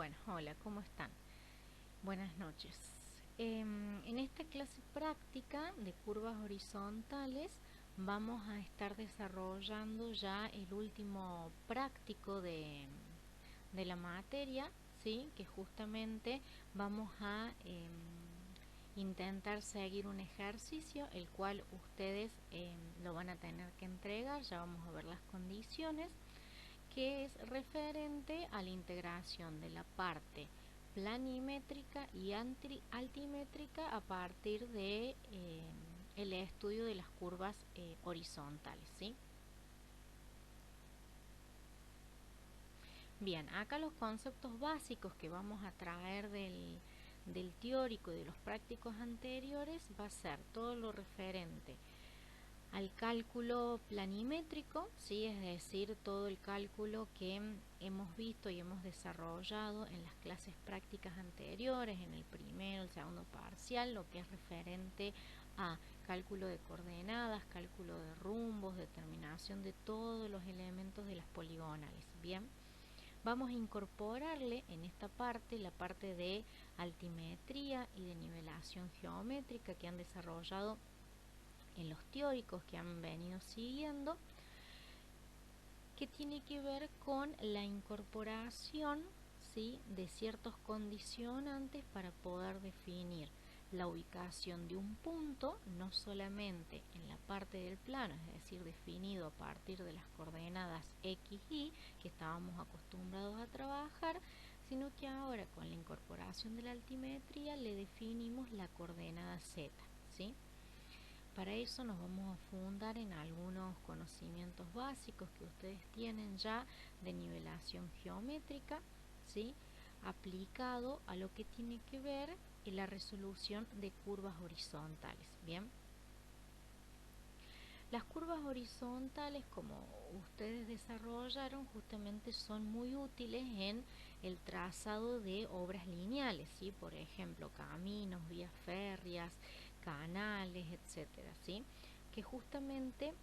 Bueno, hola, ¿cómo están? Buenas noches. En esta clase práctica de curvas horizontales vamos a estar desarrollando ya el último práctico de la materia, ¿sí? Que justamente vamos a intentar seguir un ejercicio el cual ustedes lo van a tener que entregar. Ya vamos a ver las condiciones, que es referente a la integración de la parte planimétrica y altimétrica a partir de el estudio de las curvas horizontales, ¿sí? Bien, acá los conceptos básicos que vamos a traer del teórico y de los prácticos anteriores va a ser todo lo referente al cálculo planimétrico, ¿sí? Es decir, todo el cálculo que hemos visto y hemos desarrollado en las clases prácticas anteriores, en el primero, el segundo parcial, lo que es referente a cálculo de coordenadas, cálculo de rumbos, determinación de todos los elementos de las poligonales. Bien, vamos a incorporarle en esta parte la parte de altimetría y de nivelación geométrica que han desarrollado en los teóricos que han venido siguiendo, que tiene que ver con la incorporación, ¿sí?, de ciertos condicionantes para poder definir la ubicación de un punto, no solamente en la parte del plano, es decir, definido a partir de las coordenadas x, y que estábamos acostumbrados a trabajar, sino que ahora con la incorporación de la altimetría le definimos la coordenada z, ¿sí? Para eso nos vamos a fundar en algunos conocimientos básicos que ustedes tienen ya de nivelación geométrica, ¿sí?, aplicado a lo que tiene que ver en la resolución de curvas horizontales. Bien, las curvas horizontales, como ustedes desarrollaron, justamente son muy útiles en el trazado de obras lineales, ¿sí? Por ejemplo, caminos, vías férreas, canales, etcétera, ¿sí? Que justamente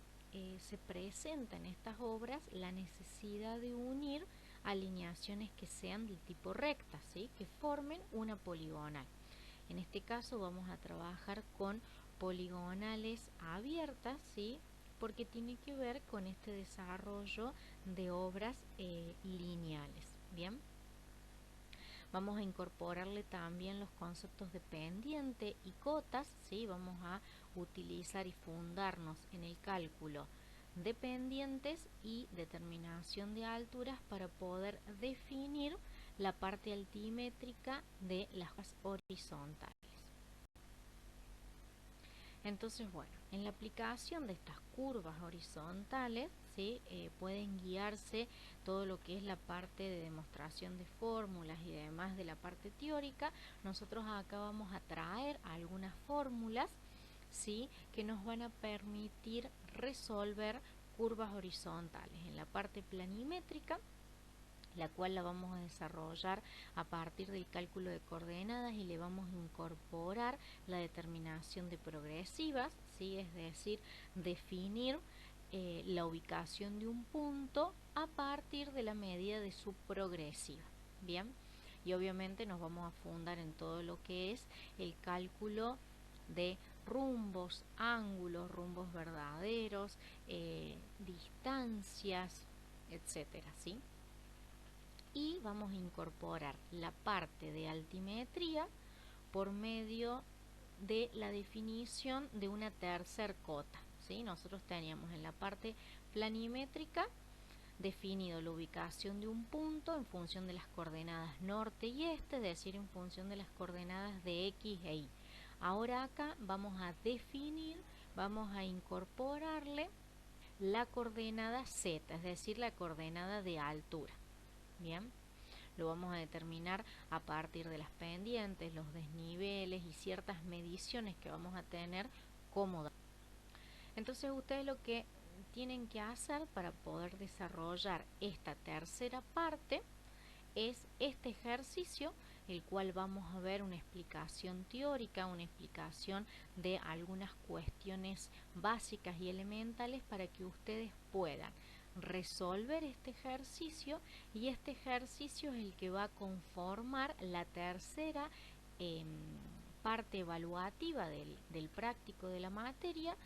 se presenta en estas obras la necesidad de unir alineaciones que sean del tipo recta, ¿sí?, que formen una poligonal. En este caso vamos a trabajar con poligonales abiertas, ¿sí?, porque tiene que ver con este desarrollo de obras lineales. Bien, vamos a incorporarle también los conceptos de pendiente y cotas, ¿sí? Vamos a utilizar y fundarnos en el cálculo de pendientes y determinación de alturas para poder definir la parte altimétrica de las horizontales. Entonces, bueno, en la aplicación de estas curvas horizontales, ¿sí?, pueden guiarse todo lo que es la parte de demostración de fórmulas y demás de la parte teórica. Nosotros acá vamos a traer algunas fórmulas, ¿sí?, que nos van a permitir resolver curvas horizontales en la parte planimétrica, la cual la vamos a desarrollar a partir del cálculo de coordenadas y le vamos a incorporar la determinación de progresivas, ¿sí?, es decir, definir la ubicación de un punto a partir de la medida de su progresiva. Bien, y obviamente nos vamos a fundar en todo lo que es el cálculo de rumbos, ángulos, rumbos verdaderos, distancias, etcétera, ¿sí? Y vamos a incorporar la parte de altimetría por medio de la definición de una tercer cota, ¿sí? Nosotros teníamos en la parte planimétrica definido la ubicación de un punto en función de las coordenadas norte y este, es decir, en función de las coordenadas de x e y. Ahora acá vamos a definir, vamos a incorporarle la coordenada z, es decir, la coordenada de altura. Bien, lo vamos a determinar a partir de las pendientes, los desniveles y ciertas mediciones que vamos a tener como datos. Entonces ustedes lo que tienen que hacer para poder desarrollar esta tercera parte es este ejercicio, el cual vamos a ver una explicación teórica, una explicación de algunas cuestiones básicas y elementales para que ustedes puedan resolver este ejercicio, y este ejercicio es el que va a conformar la tercera em, parte evaluativa del práctico de la materia.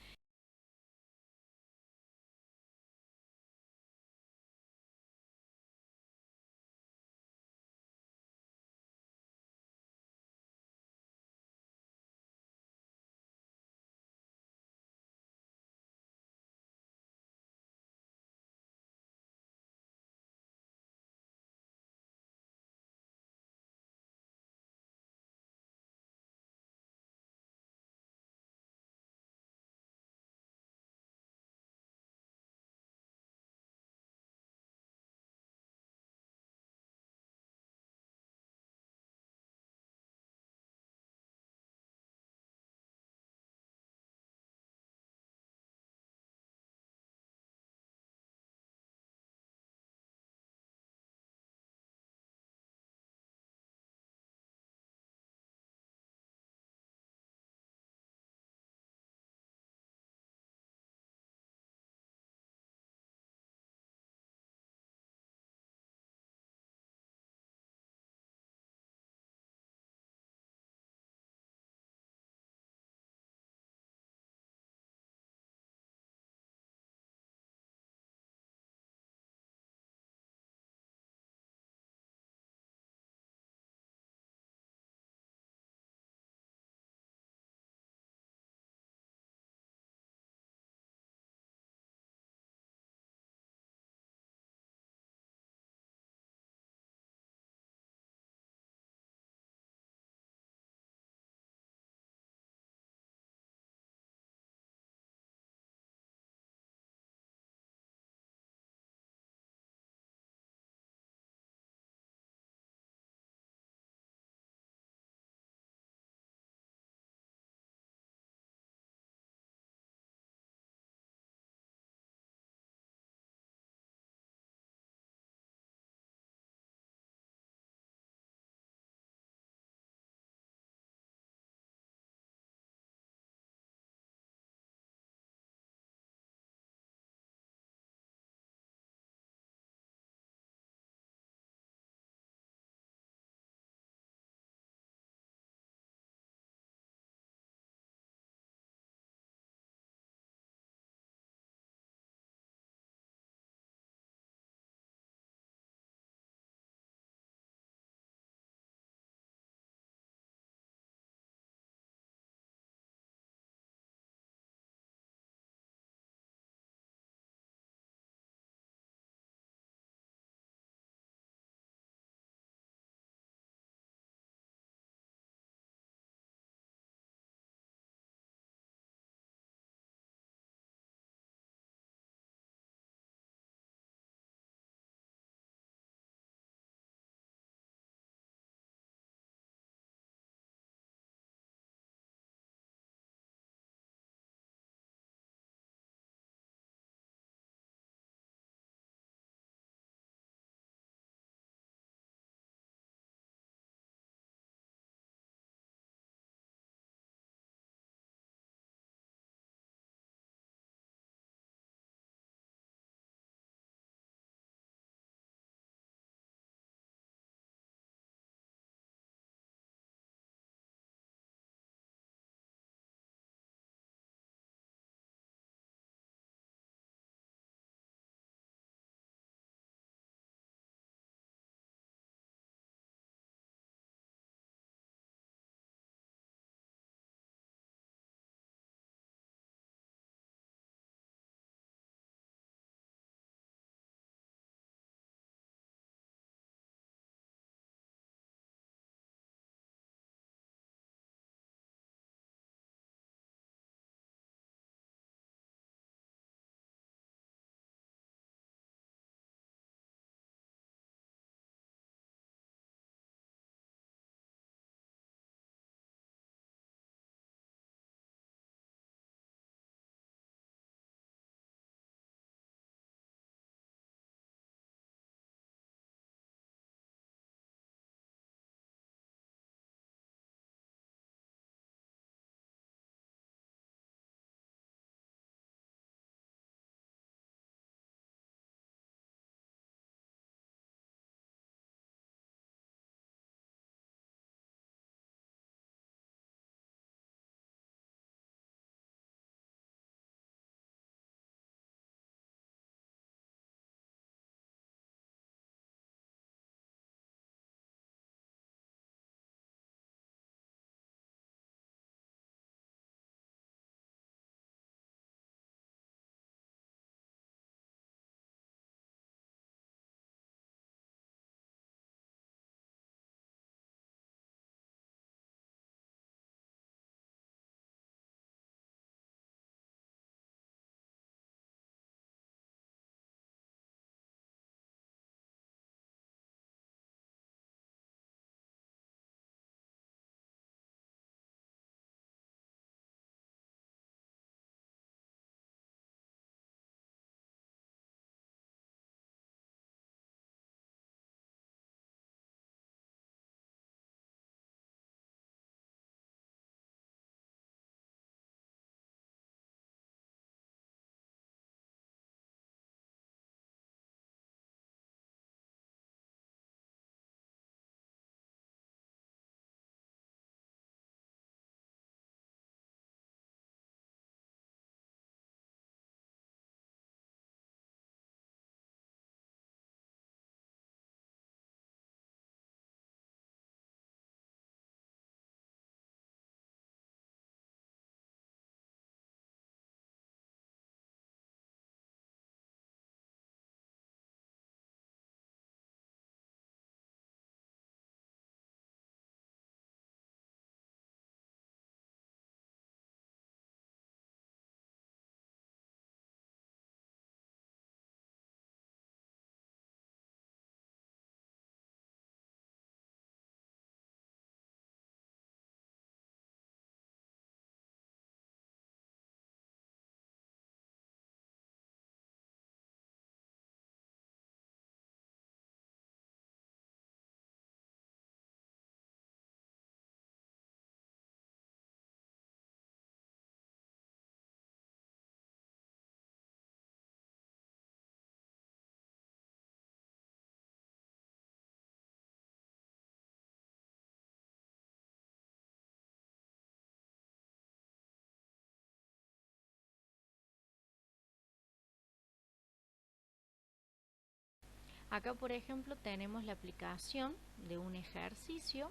Acá, por ejemplo, tenemos la aplicación de un ejercicio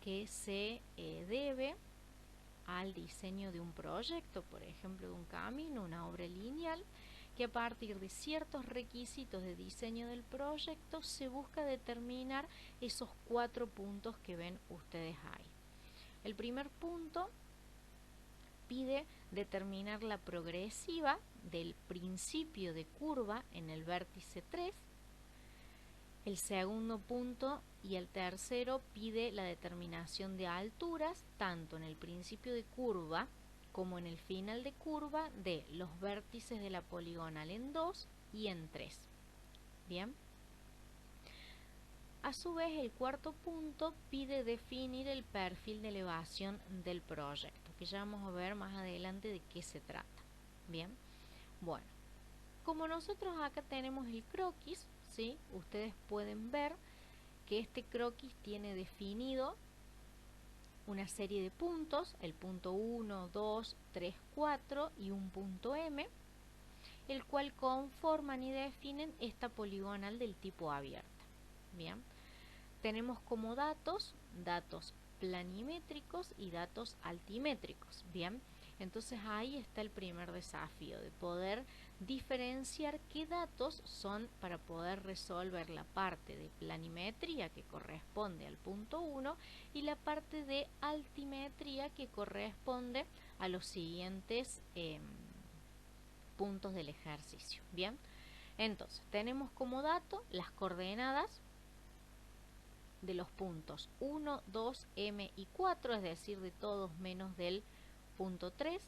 que se debe al diseño de un proyecto, por ejemplo, de un camino, una obra lineal, que a partir de ciertos requisitos de diseño del proyecto se busca determinar esos 4 puntos que ven ustedes ahí. El primer punto pide determinar la progresiva del principio de curva en el vértice 3. El segundo punto y el tercero pide la determinación de alturas, tanto en el principio de curva como en el final de curva de los vértices de la poligonal en 2 y en 3. Bien. A su vez, el cuarto punto pide definir el perfil de elevación del proyecto, que ya vamos a ver más adelante de qué se trata. Bien. Bueno, como nosotros acá tenemos el croquis, ¿sí? Ustedes pueden ver que este croquis tiene definido una serie de puntos, el punto 1, 2, 3, 4 y un punto M, el cual conforman y definen esta poligonal del tipo abierta. Bien, tenemos como datos planimétricos y datos altimétricos. Bien, entonces ahí está el primer desafío, de poder diferenciar qué datos son para poder resolver la parte de planimetría que corresponde al punto 1 y la parte de altimetría que corresponde a los siguientes puntos del ejercicio. Bien, entonces tenemos como dato las coordenadas de los puntos 1, 2, M y 4, es decir, de todos menos del punto 3.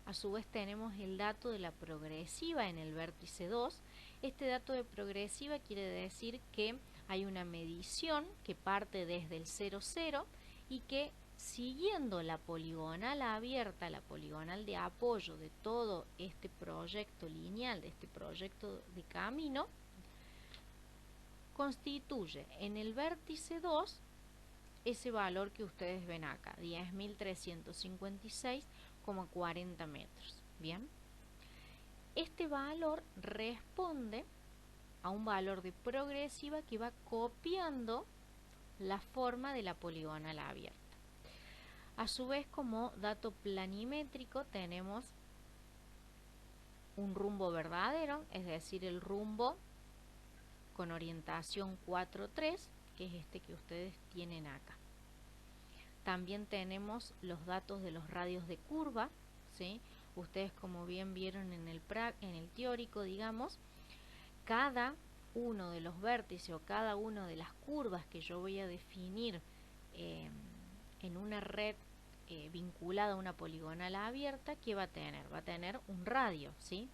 A su vez tenemos el dato de la progresiva en el vértice 2. Este dato de progresiva quiere decir que hay una medición que parte desde el 0, 0 y que siguiendo la poligonal abierta, la poligonal de apoyo de todo este proyecto lineal, de este proyecto de camino, constituye en el vértice 2 ese valor que ustedes ven acá, 10.356,40 metros. Bien, este valor responde a un valor de progresiva que va copiando la forma de la poligonal abierta. A su vez, como dato planimétrico tenemos un rumbo verdadero, es decir, el rumbo con orientación 4,3, que es este que ustedes tienen acá. También tenemos los datos de los radios de curva, ¿sí? Ustedes, como bien vieron en el teórico, digamos, cada uno de los vértices o cada una de las curvas que yo voy a definir en una red vinculada a una poligonal abierta, ¿qué va a tener? Va a tener un radio, ¿sí?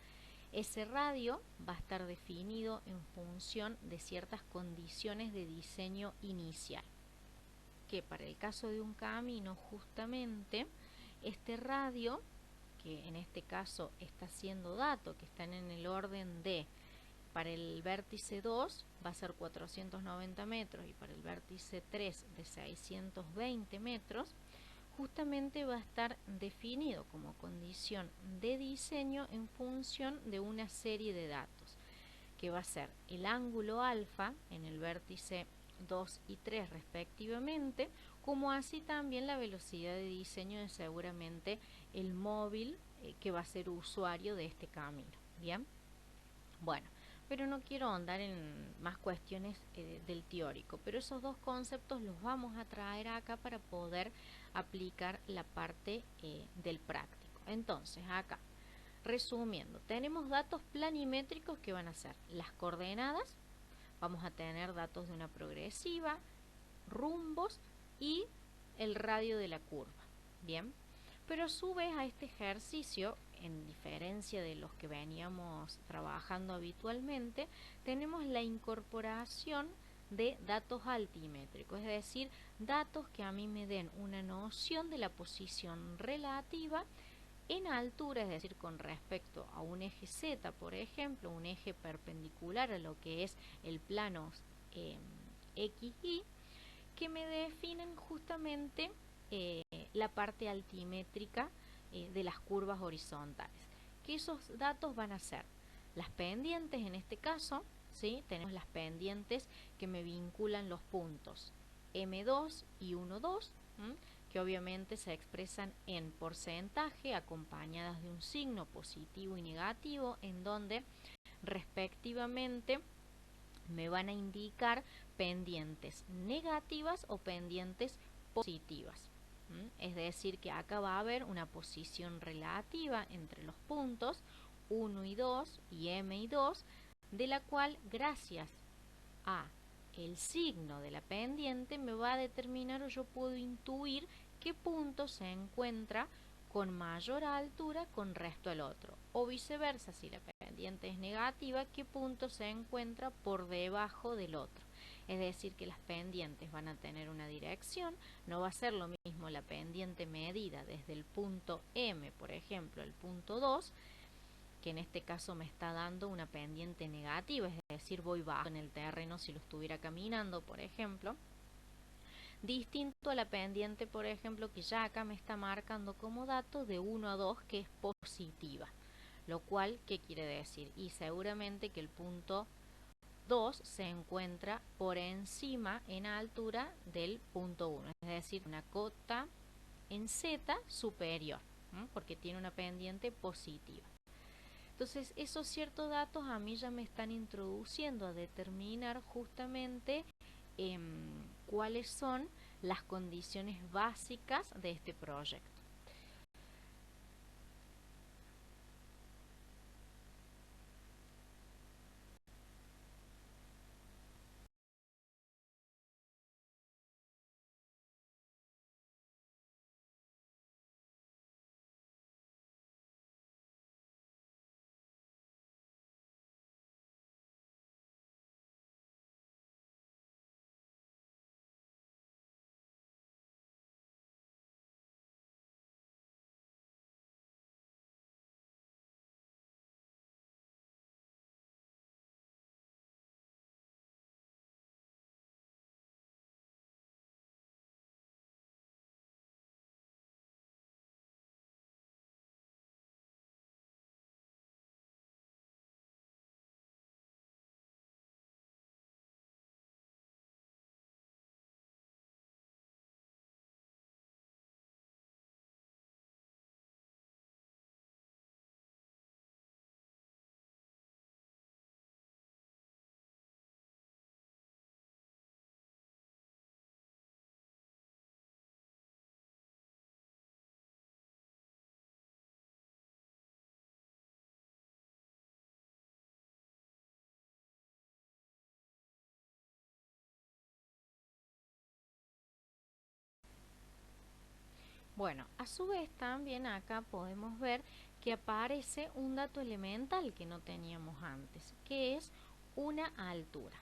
Ese radio va a estar definido en función de ciertas condiciones de diseño inicial, que para el caso de un camino, justamente este radio, que en este caso está siendo dato, que están en el orden de, para el vértice 2 va a ser 490 metros y para el vértice 3 de 620 metros, justamente va a estar definido como condición de diseño en función de una serie de datos, que va a ser el ángulo alfa en el vértice 2 y 3 respectivamente, como así también la velocidad de diseño de seguramente el móvil que va a ser usuario de este camino. Bien, bueno, pero no quiero ahondar en más cuestiones del teórico, pero esos dos conceptos los vamos a traer acá para poder aplicar la parte del práctico. Entonces, acá, resumiendo, tenemos datos planimétricos que van a ser las coordenadas, vamos a tener datos de una progresiva, rumbos y el radio de la curva. Bien, pero a su vez a este ejercicio, en diferencia de los que veníamos trabajando habitualmente, tenemos la incorporación de datos altimétricos, es decir, datos que a mí me den una noción de la posición relativa en altura, es decir, con respecto a un eje Z, por ejemplo, un eje perpendicular a lo que es el plano XY, que me definen justamente la parte altimétrica de las curvas horizontales, que esos datos van a ser las pendientes en este caso, ¿sí? Tenemos las pendientes que me vinculan los puntos M2 y 1,2, que obviamente se expresan en porcentaje acompañadas de un signo positivo y negativo, en donde respectivamente me van a indicar pendientes negativas o pendientes positivas. Es decir, que acá va a haber una posición relativa entre los puntos 1 y 2 y M y 2, de la cual, gracias a el signo de la pendiente, me va a determinar, o yo puedo intuir qué punto se encuentra con mayor altura con respecto al otro, o viceversa, si la pendiente es negativa, qué punto se encuentra por debajo del otro. Es decir, que las pendientes van a tener una dirección, no va a ser lo mismo la pendiente medida desde el punto M, por ejemplo, el punto 2, que en este caso me está dando una pendiente negativa, es decir, voy bajo en el terreno si lo estuviera caminando, por ejemplo. Distinto a la pendiente, por ejemplo, que ya acá me está marcando como dato de 1 a 2, que es positiva. Lo cual, ¿qué quiere decir? Y seguramente que el punto 2 se encuentra por encima en altura del punto 1, es decir, una cota en Z superior, porque tiene una pendiente positiva. Entonces, esos ciertos datos a mí ya me están introduciendo a determinar justamente cuáles son las condiciones básicas de este proyecto. Bueno, a su vez también acá podemos ver que aparece un dato elemental que no teníamos antes, que es una altura.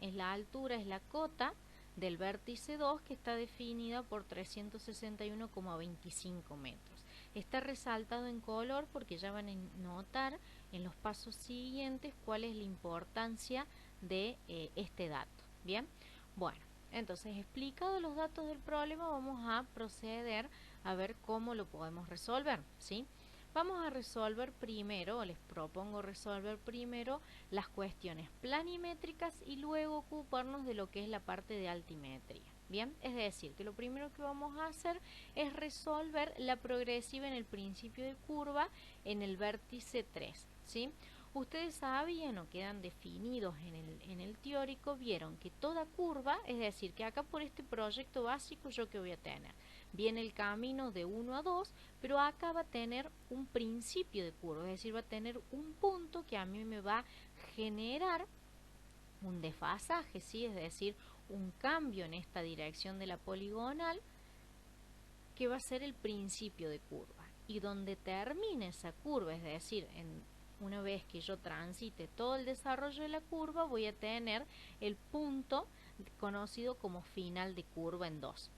Es la altura, es la cota del vértice 2, que está definida por 361,25 metros. Está resaltado en color porque ya van a notar en los pasos siguientes cuál es la importancia de este dato. Bien, bueno, entonces explicados los datos del problema, vamos a proceder a ver cómo lo podemos resolver, ¿sí? Vamos a resolver primero, o les propongo resolver primero las cuestiones planimétricas y luego ocuparnos de lo que es la parte de altimetría. Bien, es decir, que lo primero que vamos a hacer es resolver la progresiva en el principio de curva en el vértice 3, ¿sí? Ustedes sabían o quedan definidos en el teórico, vieron que toda curva, es decir, que acá por este proyecto básico, ¿yo qué voy a tener? Viene el camino de 1 a 2, pero acá va a tener un principio de curva, es decir, va a tener un punto que a mí me va a generar un desfasaje, ¿sí? Es decir, un cambio en esta dirección de la poligonal, que va a ser el principio de curva. Y donde termine esa curva, es decir, una vez que yo transite todo el desarrollo de la curva, voy a tener el punto conocido como final de curva en 2.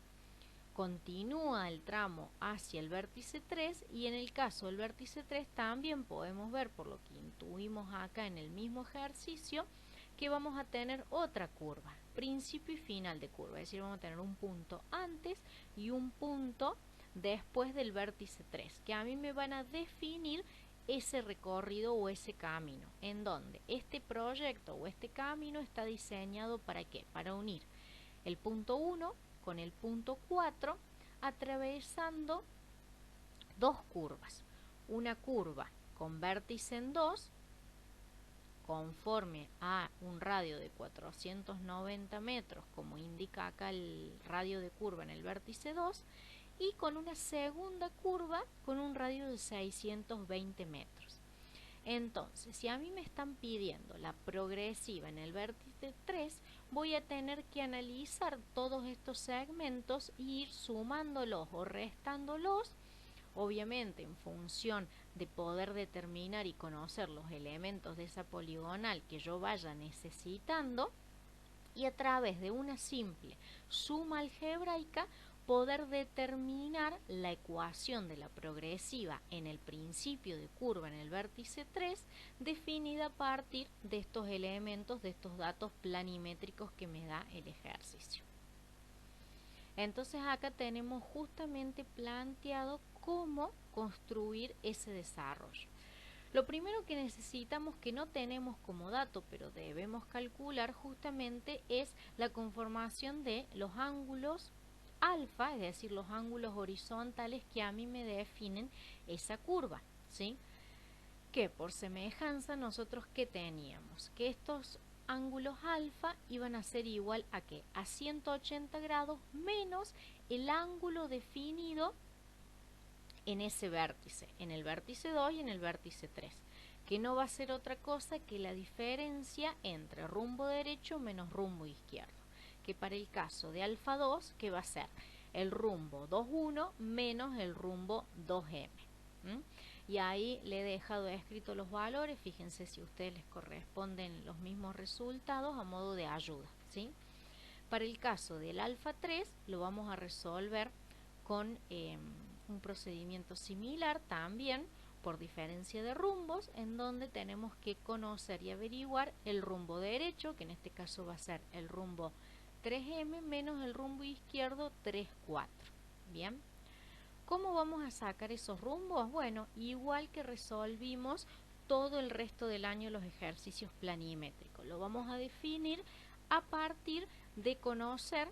Continúa el tramo hacia el vértice 3 y en el caso del vértice 3 también podemos ver, por lo que intuimos acá en el mismo ejercicio, que vamos a tener otra curva, principio y final de curva, es decir, vamos a tener un punto antes y un punto después del vértice 3, que a mí me van a definir ese recorrido o ese camino, en donde este proyecto o este camino está diseñado ¿para qué? Para unir el punto 1 con el punto 4, atravesando dos curvas. Una curva con vértice en 2, conforme a un radio de 490 metros, como indica acá el radio de curva en el vértice 2, y con una segunda curva con un radio de 620 metros. Entonces, si a mí me están pidiendo la progresiva en el vértice 3, voy a tener que analizar todos estos segmentos e ir sumándolos o restándolos, obviamente en función de poder determinar y conocer los elementos de esa poligonal que yo vaya necesitando, y a través de una simple suma algebraica poder determinar la ecuación de la progresiva en el principio de curva en el vértice 3, definida a partir de estos elementos, de estos datos planimétricos que me da el ejercicio. Entonces acá tenemos justamente planteado cómo construir ese desarrollo. Lo primero que necesitamos, que no tenemos como dato, pero debemos calcular justamente, es la conformación de los ángulos alfa, es decir, los ángulos horizontales que a mí me definen esa curva, ¿sí? Que por semejanza nosotros, ¿qué teníamos? Que estos ángulos alfa iban a ser igual a ¿qué? A 180 grados menos el ángulo definido en ese vértice, en el vértice 2 y en el vértice 3, que no va a ser otra cosa que la diferencia entre rumbo derecho menos rumbo izquierdo, que para el caso de alfa 2, que va a ser el rumbo 2,1 menos el rumbo 2m. Y ahí le he dejado escrito los valores, fíjense si a ustedes les corresponden los mismos resultados a modo de ayuda, ¿sí? Para el caso del alfa 3 lo vamos a resolver con un procedimiento similar también por diferencia de rumbos, en donde tenemos que conocer y averiguar el rumbo derecho, que en este caso va a ser el rumbo 3m menos el rumbo izquierdo 3,4. Bien, ¿cómo vamos a sacar esos rumbos? Bueno, igual que resolvimos todo el resto del año los ejercicios planimétricos, lo vamos a definir a partir de conocer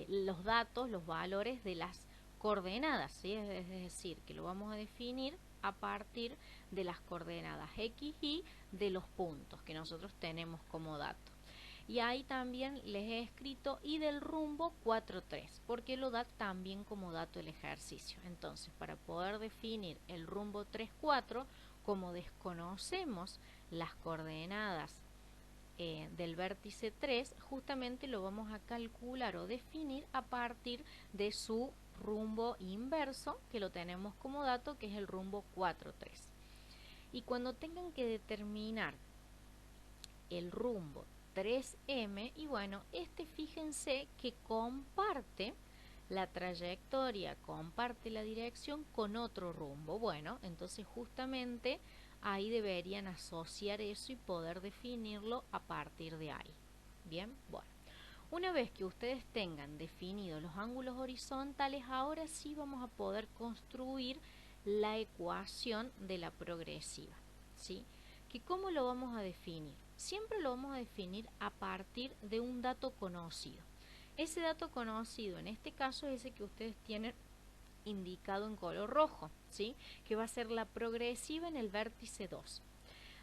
los datos, los valores de las coordenadas, ¿sí? Es decir, que lo vamos a definir a partir de las coordenadas x, y de los puntos que nosotros tenemos como dato. Y ahí también les he escrito y del rumbo 4,3, porque lo da también como dato el ejercicio. Entonces, para poder definir el rumbo 3,4, como desconocemos las coordenadas del vértice 3, justamente lo vamos a calcular o definir a partir de su rumbo inverso, que lo tenemos como dato, que es el rumbo 4,3. Y cuando tengan que determinar el rumbo 3m, y bueno, fíjense que comparte la trayectoria, comparte la dirección con otro rumbo. Bueno, entonces justamente ahí deberían asociar eso y poder definirlo a partir de ahí. Bien, bueno. Una vez que ustedes tengan definidos los ángulos horizontales, ahora sí vamos a poder construir la ecuación de la progresiva, ¿sí? ¿Que cómo lo vamos a definir? Siempre lo vamos a definir a partir de un dato conocido. Ese dato conocido en este caso es ese que ustedes tienen indicado en color rojo, ¿sí? Que va a ser la progresiva en el vértice 2.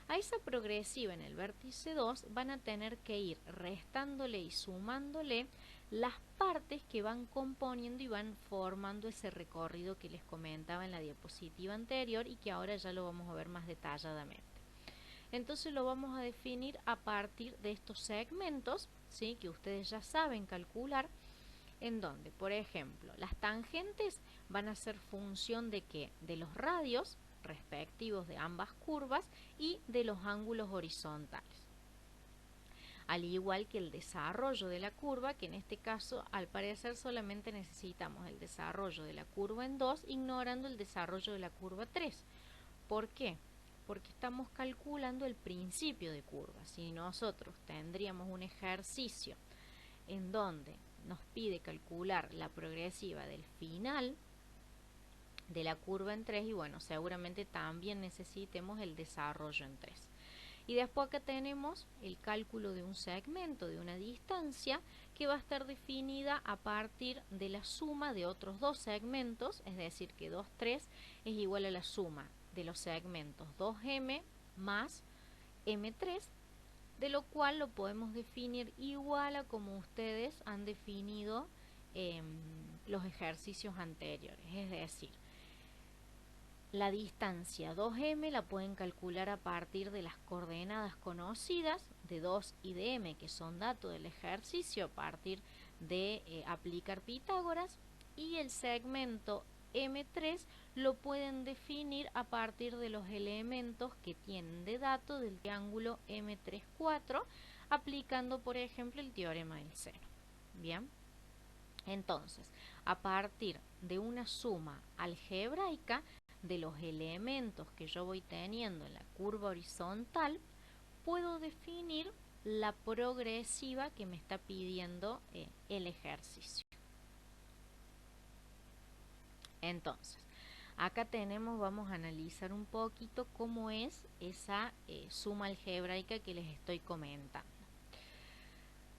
A esa progresiva en el vértice 2 van a tener que ir restándole y sumándole las partes que van componiendo y van formando ese recorrido que les comentaba en la diapositiva anterior y que ahora ya lo vamos a ver más detalladamente. Entonces lo vamos a definir a partir de estos segmentos, ¿sí? Que ustedes ya saben calcular, en donde, por ejemplo, las tangentes van a ser función de ¿qué? De los radios respectivos de ambas curvas y de los ángulos horizontales. Al igual que el desarrollo de la curva, que en este caso al parecer solamente necesitamos el desarrollo de la curva en 2, ignorando el desarrollo de la curva 3. ¿Por qué? Porque estamos calculando el principio de curva. Si nosotros tendríamos un ejercicio en donde nos pide calcular la progresiva del final de la curva en 3 y bueno, seguramente también necesitemos el desarrollo en 3. Y después acá tenemos el cálculo de un segmento, de una distancia, que va a estar definida a partir de la suma de otros dos segmentos, es decir, que 2, 3 es igual a la suma de los segmentos 2m más m3, de lo cual lo podemos definir igual a como ustedes han definido los ejercicios anteriores, es decir, la distancia 2m la pueden calcular a partir de las coordenadas conocidas de 2 y de m, que son datos del ejercicio a partir de aplicar Pitágoras, y el segmento m3 lo pueden definir a partir de los elementos que tienen de dato del triángulo m3,4, aplicando por ejemplo el teorema del seno. Bien, entonces a partir de una suma algebraica de los elementos que yo voy teniendo en la curva horizontal, puedo definir la progresiva que me está pidiendo el ejercicio. Entonces, acá tenemos, vamos a analizar un poquito cómo es esa suma algebraica que les estoy comentando.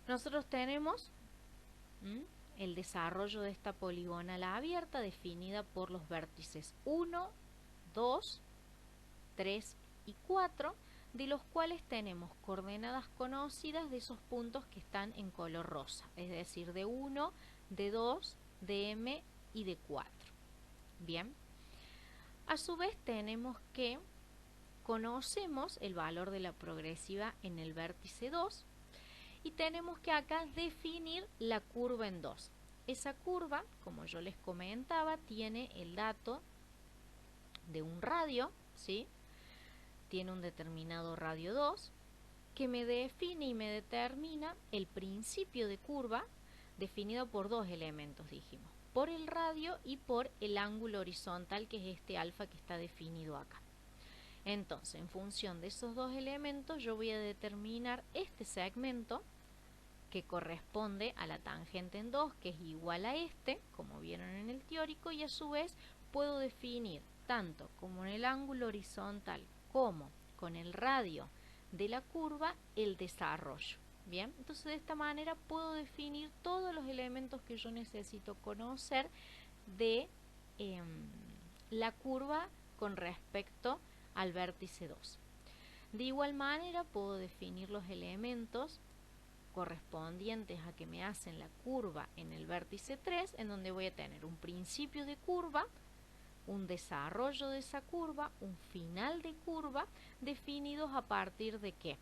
Nosotros tenemos el desarrollo de esta poligonal abierta definida por los vértices 1, 2, 3 y 4, de los cuales tenemos coordenadas conocidas de esos puntos que están en color rosa, es decir, de 1, de 2, de m y de 4. Bien, a su vez tenemos que conocemos el valor de la progresiva en el vértice 2 y tenemos que acá definir la curva en 2. Esa curva, como yo les comentaba, tiene el dato de un radio, ¿sí? Tiene un determinado radio 2 que me define y me determina el principio de curva definido por dos elementos, dijimos, por el radio y por el ángulo horizontal, que es este alfa que está definido acá. Entonces, en función de esos dos elementos, yo voy a determinar este segmento que corresponde a la tangente en 2, que es igual a este, como vieron en el teórico, y a su vez puedo definir tanto como en el ángulo horizontal como con el radio de la curva el desarrollo. Bien, entonces de esta manera puedo definir todos los elementos que yo necesito conocer de la curva con respecto al vértice 2. De igual manera puedo definir los elementos correspondientes a que me hacen la curva en el vértice 3, en donde voy a tener un principio de curva, un desarrollo de esa curva, un final de curva, definidos a partir de ¿qué?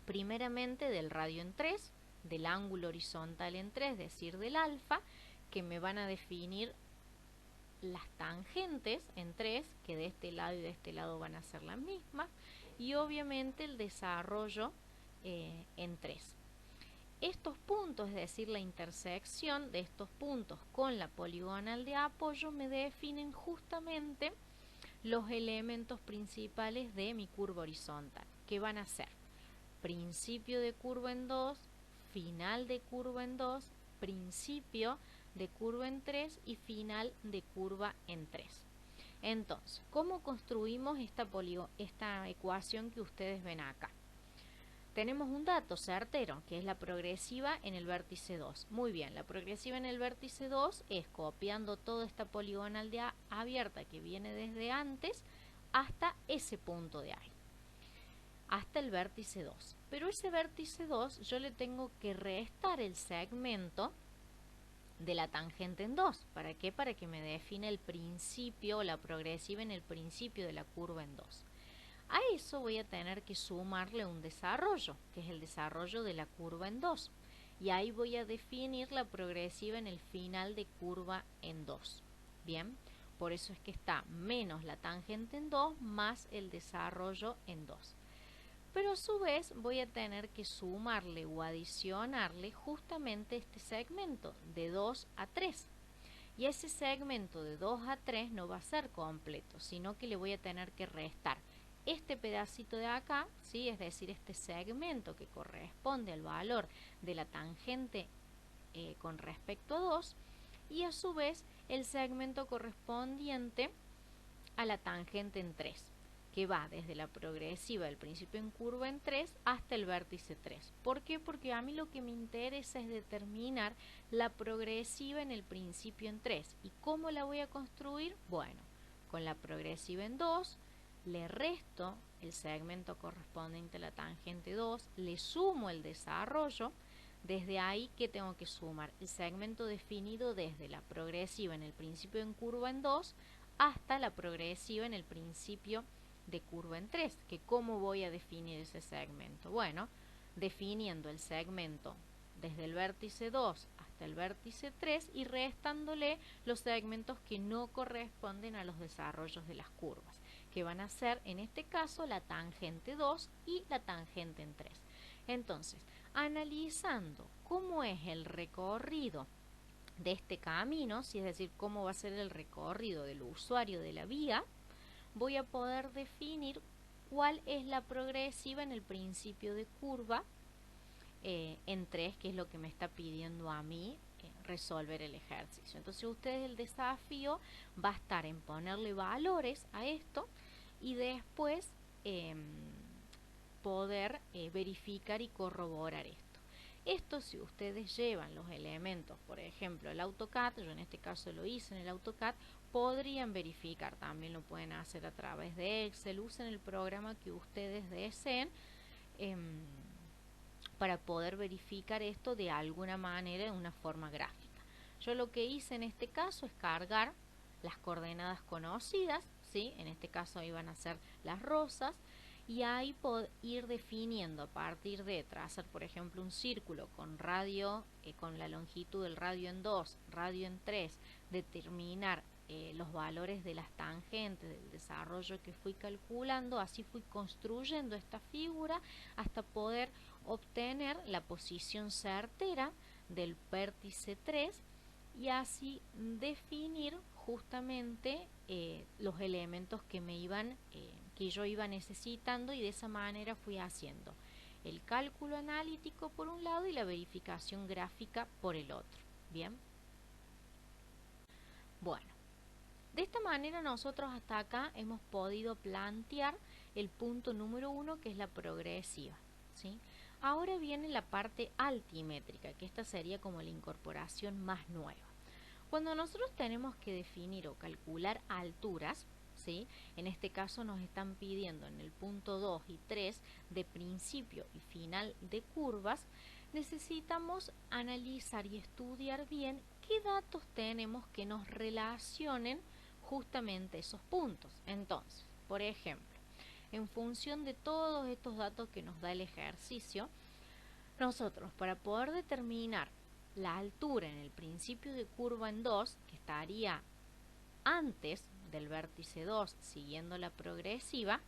Primeramente del radio en 3, del ángulo horizontal en 3, es decir, del alfa, que me van a definir las tangentes en 3, que de este lado y de este lado van a ser las mismas, y obviamente el desarrollo en 3. Estos puntos, es decir, la intersección de estos puntos con la poligonal de apoyo, me definen justamente los elementos principales de mi curva horizontal, que van a ser principio de curva en 2, final de curva en 2, principio de curva en 3 y final de curva en 3. Entonces, ¿cómo construimos esta ecuación que ustedes ven acá? Tenemos un dato certero, que es la progresiva en el vértice 2. Muy bien, la progresiva en el vértice 2 es copiando toda esta poligonal de abierta que viene desde antes hasta ese punto de ahí, hasta el vértice 2. Pero ese vértice 2 yo le tengo que restar el segmento de la tangente en 2. ¿Para qué? Para que me define el principio, la progresiva en el principio de la curva en 2. A eso voy a tener que sumarle un desarrollo, que es el desarrollo de la curva en 2. Y ahí voy a definir la progresiva en el final de curva en 2. Bien, por eso es que está menos la tangente en 2 más el desarrollo en 2. Pero a su vez voy a tener que sumarle o adicionarle justamente este segmento de 2 a 3. Y ese segmento de 2 a 3 no va a ser completo, sino que le voy a tener que restar este pedacito de acá, ¿sí? Es decir, este segmento que corresponde al valor de la tangente con respecto a 2, y a su vez el segmento correspondiente a la tangente en 3, que va desde la progresiva del principio en curva en 3 hasta el vértice 3. ¿Por qué? Porque a mí lo que me interesa es determinar la progresiva en el principio en 3. ¿Y cómo la voy a construir? Bueno, con la progresiva en 2, le resto el segmento correspondiente a la tangente 2, le sumo el desarrollo. Desde ahí, ¿qué tengo que sumar? El segmento definido desde la progresiva en el principio en curva en 2 hasta la progresiva en el principio de curva en 3. ¿Que cómo voy a definir ese segmento? Bueno, definiendo el segmento desde el vértice 2 hasta el vértice 3 y restándole los segmentos que no corresponden a los desarrollos de las curvas, que van a ser en este caso la tangente 2 y la tangente en 3. Entonces, analizando cómo es el recorrido de este camino, es decir, cómo va a ser el recorrido del usuario de la vía, voy a poder definir cuál es la progresiva en el principio de curva en 3, que es lo que me está pidiendo a mí resolver el ejercicio. Entonces ustedes, el desafío va a estar en ponerle valores a esto y después poder verificar y corroborar esto. Esto, si ustedes llevan los elementos, por ejemplo el AutoCAD, yo en este caso lo hice en el AutoCAD, podrían verificar, también lo pueden hacer a través de Excel, usen el programa que ustedes deseen para poder verificar esto de alguna manera, de una forma gráfica. Yo lo que hice en este caso es cargar las coordenadas conocidas, ¿sí? En este caso iban a ser las rosas, y ahí ir definiendo a partir de trazar, por ejemplo, un círculo con radio, con la longitud del radio en 2, radio en 3, determinar los valores de las tangentes, del desarrollo que fui calculando, así fui construyendo esta figura hasta poder obtener la posición certera del vértice 3 y así definir justamente los elementos que que yo iba necesitando, y de esa manera fui haciendo el cálculo analítico por un lado y la verificación gráfica por el otro. Bien, bueno, de esta manera nosotros hasta acá hemos podido plantear el punto número 1, que es la progresiva, ¿sí? Ahora viene la parte altimétrica, que esta sería como la incorporación más nueva. Cuando nosotros tenemos que definir o calcular alturas, ¿sí? En este caso nos están pidiendo en el punto 2 y 3 de principio y final de curvas, necesitamos analizar y estudiar bien qué datos tenemos que nos relacionen justamente esos puntos. Entonces, por ejemplo, en función de todos estos datos que nos da el ejercicio, nosotros para poder determinar la altura en el principio de curva en 2, que estaría antes del vértice 2 siguiendo la progresiva,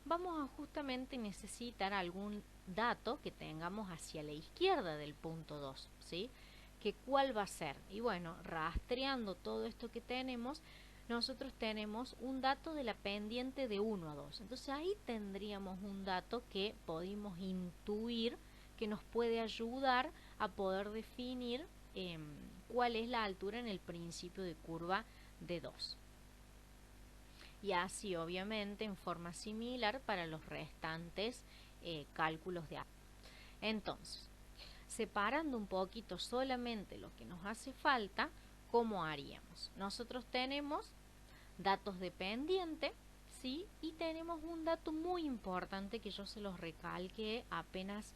vamos a justamente necesitar algún dato que tengamos hacia la izquierda del punto 2, ¿sí? ¿Que cuál va a ser? Y bueno, rastreando todo esto que tenemos, nosotros tenemos un dato de la pendiente de 1 a 2. Entonces ahí tendríamos un dato que podemos intuir que nos puede ayudar a poder definir cuál es la altura en el principio de curva de 2. Y así obviamente en forma similar para los restantes cálculos de altura. Entonces, separando un poquito solamente lo que nos hace falta, ¿cómo haríamos? Nosotros tenemos datos de pendiente, ¿sí? Y tenemos un dato muy importante que yo se los recalqué apenas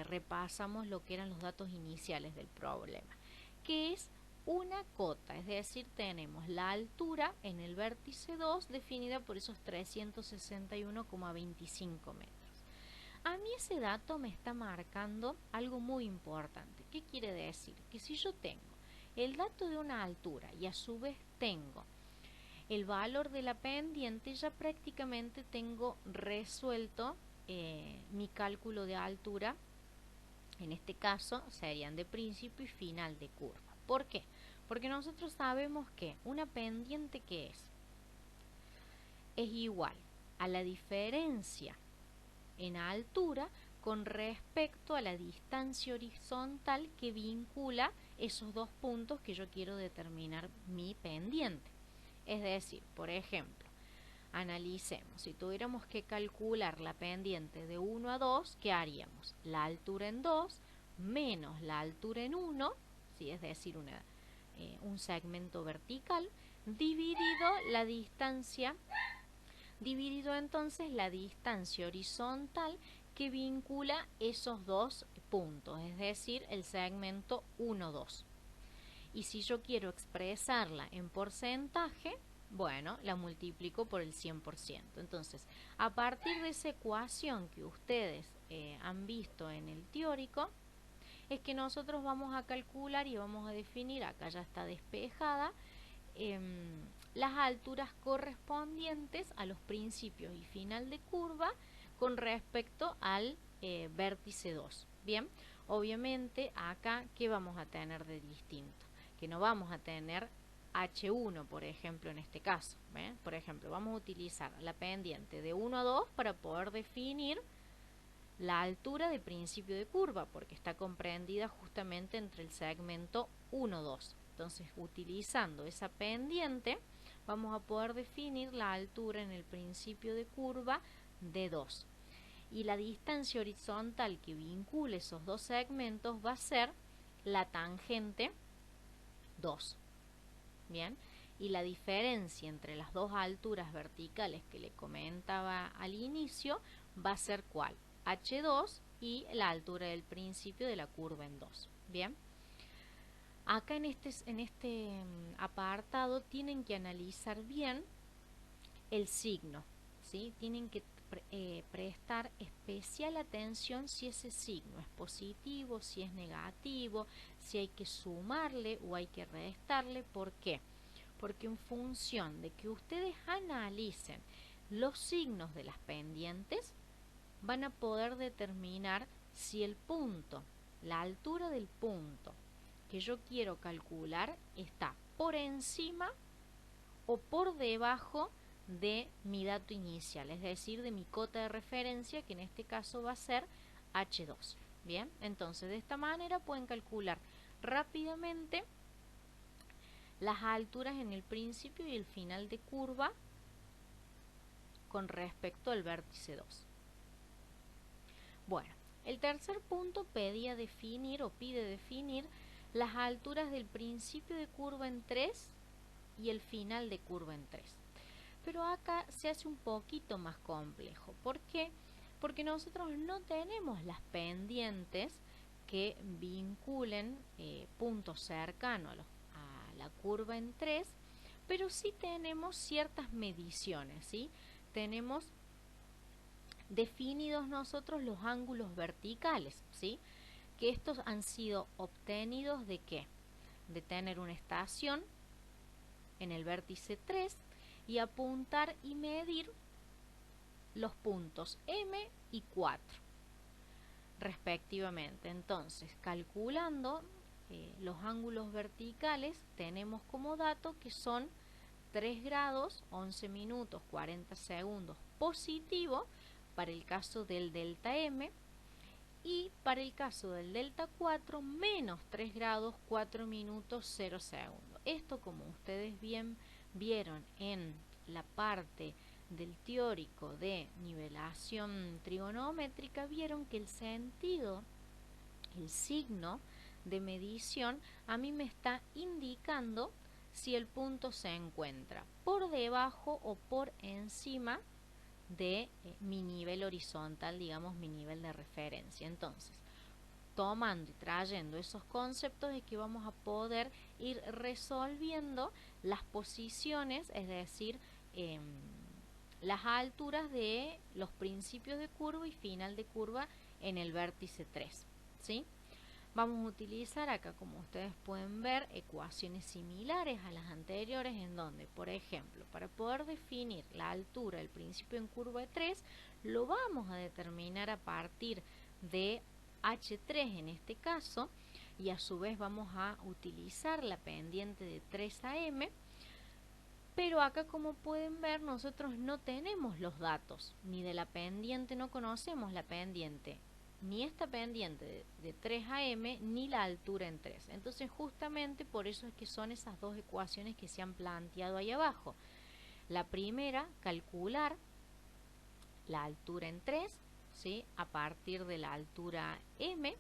repasamos lo que eran los datos iniciales del problema, que es una cota, es decir, tenemos la altura en el vértice 2 definida por esos 361,25 metros. A mí ese dato me está marcando algo muy importante. ¿Qué quiere decir? Que si yo tengo el dato de una altura y a su vez tengo el valor de la pendiente, ya prácticamente tengo resuelto mi cálculo de altura. En este caso serían de principio y final de curva. ¿Por qué? Porque nosotros sabemos que una pendiente que es igual a la diferencia en altura con respecto a la distancia horizontal que vincula esos dos puntos que yo quiero determinar mi pendiente. Es decir, por ejemplo, analicemos, si tuviéramos que calcular la pendiente de 1 a 2, ¿qué haríamos? La altura en 2 menos la altura en 1, ¿sí? Es decir, un segmento vertical, dividido la distancia, dividido entonces la distancia horizontal que vincula esos dos puntos, es decir, el segmento 1, 2. Y si yo quiero expresarla en porcentaje, bueno, la multiplico por el 100%. Entonces, a partir de esa ecuación que ustedes han visto en el teórico, es que nosotros vamos a calcular y vamos a definir, acá ya está despejada, las alturas correspondientes a los principios y final de curva con respecto al vértice 2. Bien, obviamente acá, ¿qué vamos a tener de distinto? Que no vamos a tener H1, por ejemplo, en este caso. ¿Ven? Por ejemplo, vamos a utilizar la pendiente de 1 a 2 para poder definir la altura de principio de curva, porque está comprendida justamente entre el segmento 1, 2. Entonces, utilizando esa pendiente, vamos a poder definir la altura en el principio de curva de 2. Y la distancia horizontal que vincule esos dos segmentos va a ser la tangente 2. Bien, y la diferencia entre las dos alturas verticales que le comentaba al inicio va a ser ¿cuál? H2 y la altura del principio de la curva en 2. Bien, acá en este apartado tienen que analizar bien el signo, ¿sí? Tienen que prestar especial atención si ese signo es positivo, si es negativo, si hay que sumarle o hay que restarle. ¿Por qué? Porque en función de que ustedes analicen los signos de las pendientes, van a poder determinar si el punto, la altura del punto que yo quiero calcular está por encima o por debajo de mi dato inicial, es decir, de mi cota de referencia, que en este caso va a ser H2. Bien, entonces de esta manera pueden calcular rápidamente las alturas en el principio y el final de curva con respecto al vértice 2. Bueno, el tercer punto pedía definir o pide definir las alturas del principio de curva en 3 y el final de curva en 3. Pero acá se hace un poquito más complejo. ¿Por qué? Porque nosotros no tenemos las pendientes que vinculen puntos cercanos a la curva en 3, pero sí tenemos ciertas mediciones, ¿sí? Tenemos definidos nosotros los ángulos verticales, ¿sí? Que estos han sido obtenidos ¿de qué? De tener una estación en el vértice 3 y apuntar y medir los puntos M y 4 respectivamente. Entonces, calculando los ángulos verticales, tenemos como dato que son 3 grados, 11 minutos, 40 segundos positivo para el caso del delta M, y para el caso del delta 4 menos 3 grados, 4 minutos, 0 segundos. Esto, como ustedes bien vieron en la parte del teórico de nivelación trigonométrica, vieron que el sentido, el signo de medición a mí me está indicando si el punto se encuentra por debajo o por encima de mi nivel horizontal, digamos mi nivel de referencia. Entonces, tomando y trayendo esos conceptos es que vamos a poder ir resolviendo las posiciones, es decir, las alturas de los principios de curva y final de curva en el vértice 3, ¿sí? Vamos a utilizar acá, como ustedes pueden ver, ecuaciones similares a las anteriores, en donde, por ejemplo, para poder definir la altura del principio en curva de 3, lo vamos a determinar a partir de H3 en este caso, y a su vez vamos a utilizar la pendiente de 3 a M, pero acá, como pueden ver, nosotros no tenemos los datos, ni de la pendiente, no conocemos la pendiente ni esta pendiente de 3 a m ni la altura en 3. Entonces justamente por eso es que son esas dos ecuaciones que se han planteado ahí abajo. La primera, calcular la altura en 3, ¿sí? A partir de la altura m,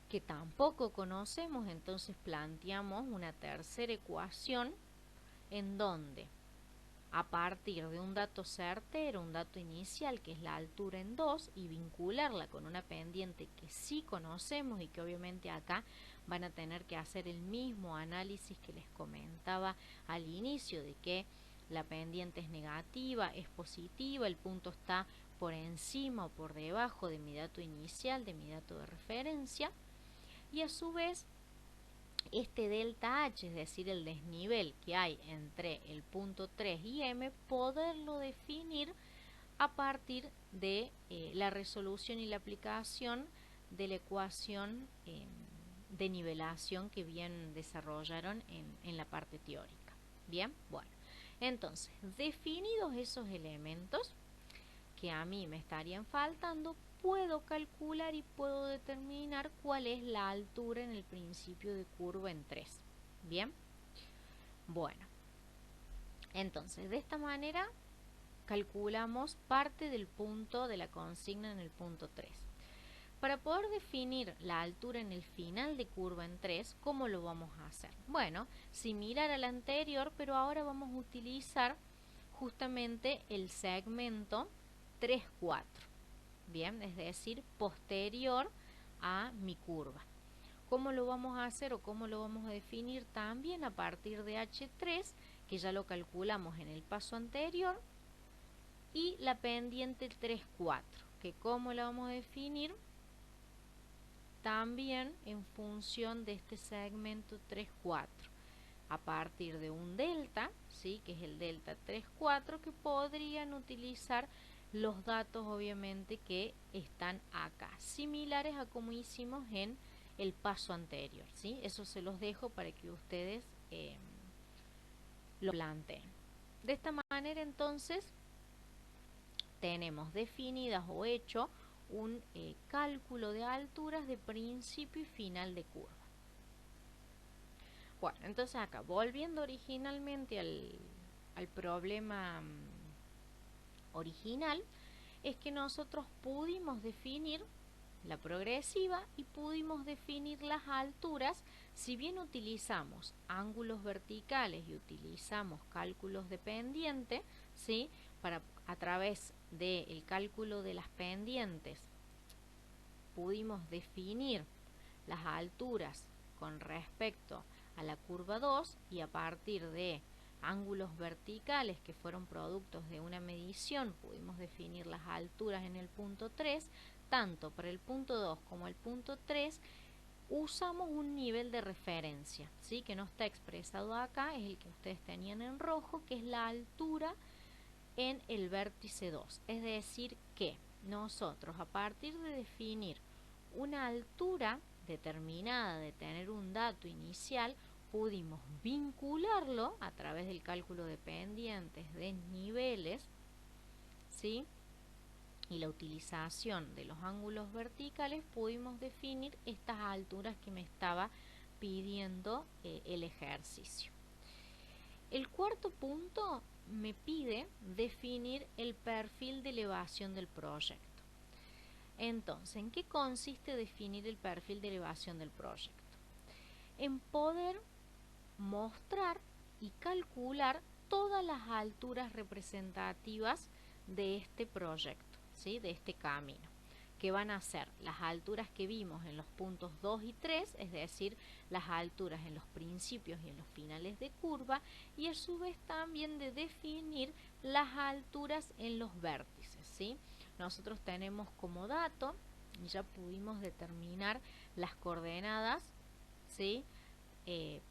que tampoco conocemos, entonces planteamos una tercera ecuación en donde a partir de un dato certero, un dato inicial que es la altura en 2 y vincularla con una pendiente que sí conocemos y que obviamente acá van a tener que hacer el mismo análisis que les comentaba al inicio de que la pendiente es negativa, es positiva, el punto está por encima o por debajo de mi dato inicial, de mi dato de referencia, y a su vez este delta H, es decir, el desnivel que hay entre el punto 3 y M, poderlo definir a partir de la resolución y la aplicación de la ecuación de nivelación que bien desarrollaron en la parte teórica. Bien, bueno, entonces, definidos esos elementos que a mí me estarían faltando, puedo calcular y puedo determinar cuál es la altura en el principio de curva en 3. Bien, bueno, entonces de esta manera calculamos parte del punto de la consigna en el punto 3. Para poder definir la altura en el final de curva en 3, ¿cómo lo vamos a hacer? Bueno, similar al anterior, pero ahora vamos a utilizar justamente el segmento 3, 4. Bien, es decir, posterior a mi curva. ¿Cómo lo vamos a hacer o cómo lo vamos a definir? También a partir de H3, que ya lo calculamos en el paso anterior, y la pendiente 3, 4, que ¿cómo la vamos a definir? También en función de este segmento 3, 4, a partir de un delta, ¿sí? Que es el delta 3, 4, que podrían utilizar los datos obviamente que están acá, similares a como hicimos en el paso anterior, ¿sí? Eso se los dejo para que ustedes lo planteen. De esta manera entonces tenemos definidas o hecho un cálculo de alturas de principio y final de curva. Bueno, entonces acá, volviendo originalmente al problema original, es que nosotros pudimos definir la progresiva y pudimos definir las alturas, si bien utilizamos ángulos verticales y utilizamos cálculos de pendiente, ¿sí? Para a través del cálculo de las pendientes pudimos definir las alturas con respecto a la curva 2 y a partir de ángulos verticales que fueron productos de una medición pudimos definir las alturas en el punto 3, tanto para el punto 2 como el punto 3 usamos un nivel de referencia, ¿sí? Que no está expresado acá, es el que ustedes tenían en rojo, que es la altura en el vértice 2. Es decir que nosotros a partir de definir una altura determinada, de tener un dato inicial, pudimos vincularlo a través del cálculo de pendientes, de niveles, ¿sí? Y la utilización de los ángulos verticales, pudimos definir estas alturas que me estaba pidiendo el ejercicio. El cuarto punto me pide definir el perfil de elevación del proyecto. Entonces, ¿en qué consiste definir el perfil de elevación del proyecto? En poder mostrar y calcular todas las alturas representativas de este proyecto, ¿sí? De este camino, que van a ser las alturas que vimos en los puntos 2 y 3, es decir, las alturas en los principios y en los finales de curva, y a su vez también de definir las alturas en los vértices, ¿sí? Nosotros tenemos como dato, ya pudimos determinar las coordenadas, ¿sí?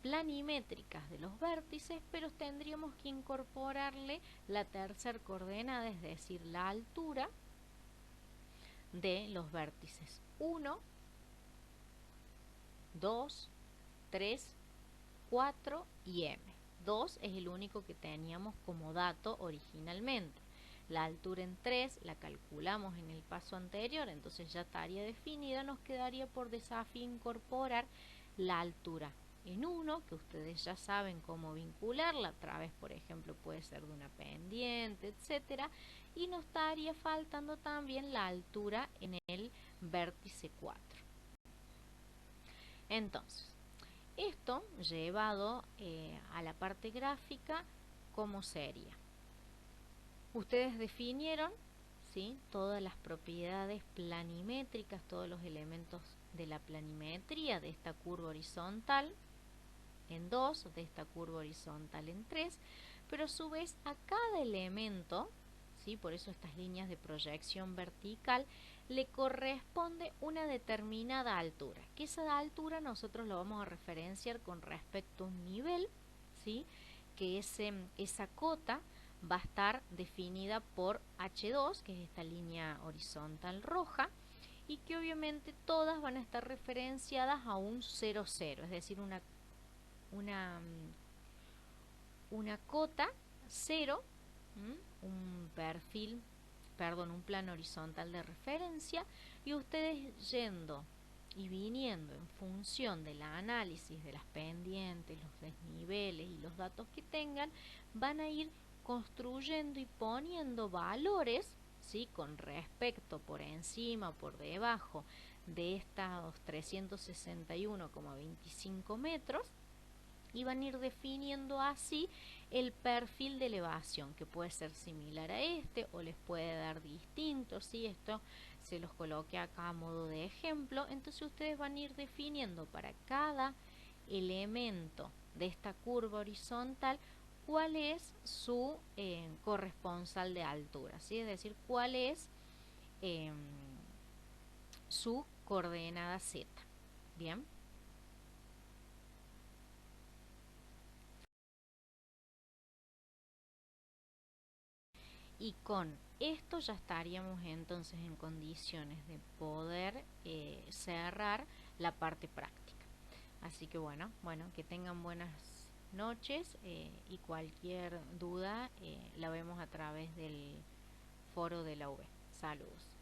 Planimétricas de los vértices, pero tendríamos que incorporarle la tercera coordenada, es decir, la altura de los vértices 1, 2, 3, 4 y M. 2 es el único que teníamos como dato originalmente. la altura en 3 la calculamos en el paso anterior, entonces ya estaría definida. Nos quedaría por desafío incorporar la altura en 1, que ustedes ya saben cómo vincularla, a través, por ejemplo, puede ser de una pendiente, etcétera, y nos estaría faltando también la altura en el vértice 4. Entonces, esto llevado a la parte gráfica, ¿cómo sería? Ustedes definieron, ¿sí?, todas las propiedades planimétricas, todos los elementos de la planimetría de esta curva horizontal en 2, de esta curva horizontal en 3, pero a su vez a cada elemento, ¿sí?, por eso estas líneas de proyección vertical, le corresponde una determinada altura, que esa altura nosotros lo vamos a referenciar con respecto a un nivel, ¿sí?, que esa cota va a estar definida por H2, que es esta línea horizontal roja, y que obviamente todas van a estar referenciadas a un 0, 0, es decir, una cota 0, un perfil, perdón, un plano horizontal de referencia, y ustedes yendo y viniendo en función del análisis de las pendientes, los desniveles y los datos que tengan, van a ir construyendo y poniendo valores, ¿sí?, con respecto por encima o por debajo de estos 361,25 metros, y van a ir definiendo así el perfil de elevación, que puede ser similar a este o les puede dar distintos, ¿sí? Esto se los coloqué acá a modo de ejemplo. Entonces ustedes van a ir definiendo para cada elemento de esta curva horizontal cuál es su corresponsal de altura, ¿sí? Es decir, cuál es su coordenada Z. Bien. Y con esto ya estaríamos entonces en condiciones de poder cerrar la parte práctica. Así que bueno, que tengan buenas noches, y cualquier duda la vemos a través del foro de la UB. Saludos.